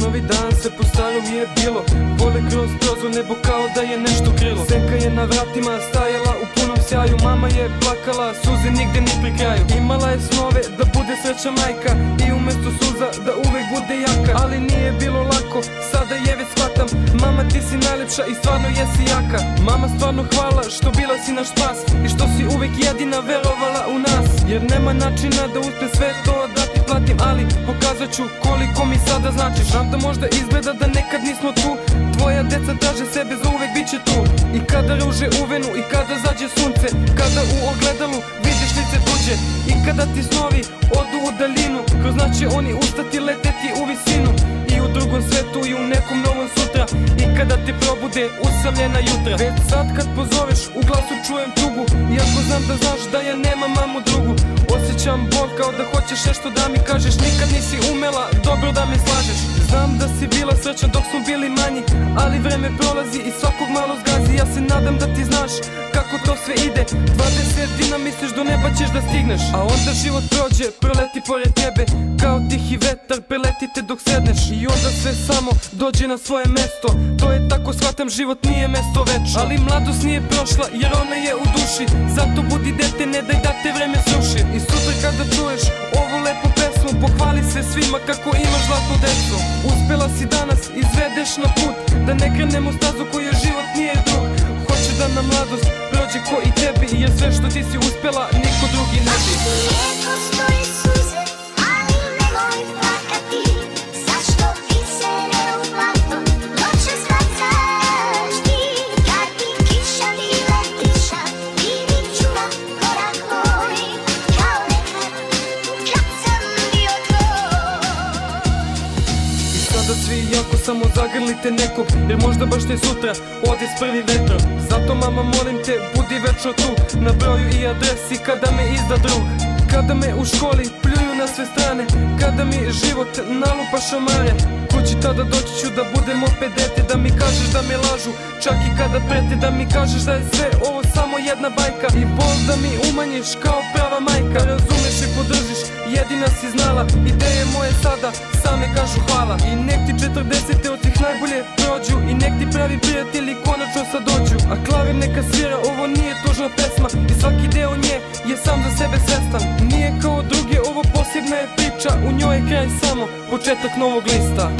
novi dan, sve po starom je bilo. Vole kroz prozor, nebo kao da je nešto krilo. Senka je na vratima stajala u punom sjaju. Mama je plakala, suze nigde ni pri kraju. Imala je snove da bude sreća majka i umesto suza da uvek bude jaka. Ali nije bilo lako, sada je već shvatam. Mama ti si najlepša i stvarno jesi jaka. Mama stvarno hvala što bila si naš spas i što si uvek jedina verovala u nas. Jer nema načina da uspe sve to da ti platim, ali pokazat ću koliko mi sada značiš. Znam da možda izgleda da nekad nismo tu, tvoja deca traže sebe, za uvek bit će tu. I kada ruže uvenu i kada zađe sunce, kada u ogledalu vidiš lice tuđe i kada ti snovi odu u daljinu, kroz noć će oni ustati, leteti u visinu i u drugom svetu i u nekom novom sutra. I kada te probude usamljena jutra, već sad kad pozoveš u glasu čujem tugu, iako znam da znaš da ja nemam mamu drugu. Osjećam bol kao da hoćeš nešto da mi kažeš, nikad nisi umela dobro da me slažeš. Znam da si bila srećna dok smo bili manji, ali vreme prolazi i svakog malo zgazi. Ja se nadam da ti znaš kako to sve ide, 20 misliš do neba ćeš da stigneš, a onda život prođe, proleti pored tebe kao tihi vetar, preleti te dok sedneš i onda sve samo dođe na svoje mesto. To je tako, shvatam, život nije mesto večno, ali mladost nije prošla jer ona je u duši. Zato budi dete, ne daj da te vreme suši. I sutra kada čuješ ovu lepu pesmu, pohvali se svima kako imaš zlatnu decu. Uspela si danas, izvedeš na put, da ne krenemo stazu koju život nije drug. Hoće da nam mladost prođe ko i tebi, jer sve što ti si uspela niko drugi ne bi. Lijepo stoji suze, ali nemoj plakati. Zašto bisere u blato noćas bacaš ti? Kad ti kiša lile kiša, vidim čuvam korak moj. Kao nekad, kad sam bio tvoj. I sada svi jako samo zagrlite nekog, jer možda baš te sutra ode s prvim vetrom. Zato mama molim te, budi večno tu, na broju i adresi kada me izda drug. Kada me u školi pljuju na sve strane, kada mi život nalupa šamare, kući tada doći ću da budem opet dete, da mi kažeš da me lažu, čak i kada prete, da mi kažeš da je sve ovo samo jedna bajka i bol da mi umanjiš kao prava majka. Razumeš i podržiš, jedina si znala, ideje moje sada same kažu hvala. I nek ti 40 od tih najbolje prođu i nek ti pravi prijatelji konačno sad dođu. A klavir neka svira, ovo nije tužna pesma i svaki deo nje je sam za sebe svestan. Nije kao druge, ovo posebna je priča, u njoj je kraj samo početak novog lista.